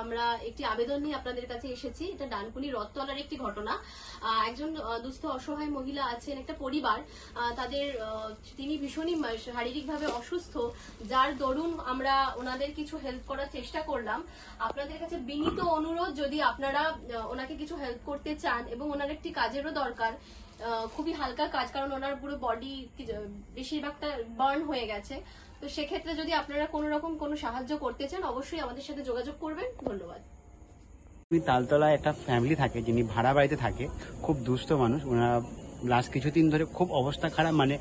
আমরা একটি আবেদন নিয়ে আপনাদের কাছে এসেছি। এটা ডানকুনি রথতলার একটি ঘটনা। একজন দুস্থ অসহায় মহিলা আছেন, একটা পরিবার, তিনি ভীষণই শারীরিকভাবে অসুস্থ, যার দরুন আমরা ওনাদের কিছু হেল্প করার চেষ্টা করলাম। আপনাদের কাছে বিনীত অনুরোধ, যদি আপনারা ওনাকে কিছু হেল্প করতে চান, এবং ওনার একটি কাজেরও দরকার, খুবই হালকা কাজ, কারণ ওনার পুরো বডি বেশিরভাগটা বার্ন হয়ে গেছে। তো সেক্ষেত্রে যদি আপনারা কোনো রকম কোনো সাহায্য করতে চান, অবশ্যই আমাদের সাথে যোগাযোগ করবেন। ধন্যবাদ। তালতলায় একটা ফ্যামিলি থাকে, যিনি ভাড়া বাড়িতে থাকে, খুব দুস্থ মানুষ। ওনারা লাস্ট কিছুদিন ধরে খুব অবস্থা খারাপ, মানে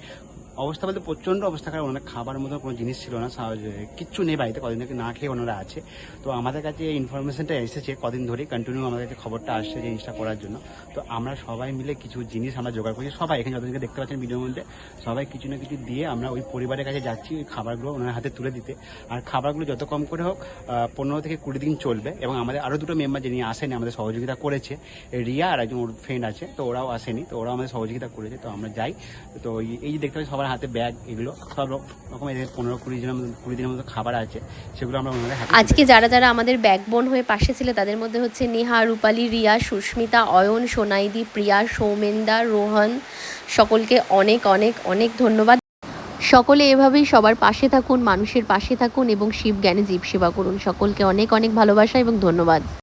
অবস্থা বলতে প্রচণ্ড অবস্থা খারাপ। ওনার খাবার মতো কোনো জিনিস ছিল না, কিচ্ছু নেই বাড়িতে, কদিন থেকে না খেয়ে ওনারা আছে। তো আমাদের কাছে এই ইনফরমেশনটা এসেছে কদিন ধরেই, কন্টিনিউ আমাদের কাছে খবরটা আসছে যে জিনিসটা করার জন্য। তো আমরা সবাই মিলে কিছু জিনিস আমরা জোগাড় করছি, সবাই এখানে যতজনকে দেখতে পাচ্ছেন ভিডিওর মধ্যে, সবাই কিছু না কিছু দিয়ে আমরা ওই পরিবারের কাছে যাচ্ছি ওই খাবারগুলো ওনার হাতে তুলে দিতে। আর খাবারগুলো যত কম করে হোক 15 থেকে 20 দিন চলবে। এবং আমাদের আরও দুটো মেম্বার যিনি আসেনি, আমাদের সহযোগিতা করেছে, রিয়া আর একজন ওর ফ্রেন্ড আছে, তো ওরাও আসেনি, তো ওরাও আমাদের সহযোগিতা করেছে। তো আমরা যাই, তো এই যে দেখতে পাচ্ছি সবার হাতে ব্যাগ, এগুলো সব রকম 15-20 দিনের মতো খাবার আছে, সেগুলো আমরা ওনাদের হাতে। আজকে যারা যারা আমাদের ব্যাকবোন হয়ে পাশে ছিল, তাদের মধ্যে হচ্ছে নেহা, রূপালী, রিয়া, সুস্মিতা, অয়ন, সোনাইদি, প্রিয়া, সৌমেন্দা, রোহন, সকলকে অনেক অনেক অনেক ধন্যবাদ। সকলে এভাবেই সবার পাশে থাকুন, মানুষের পাশে থাকুন এবং শিব জ্ঞানে জীব সেবা করুন। সকলকে অনেক অনেক ভালোবাসা এবং ধন্যবাদ।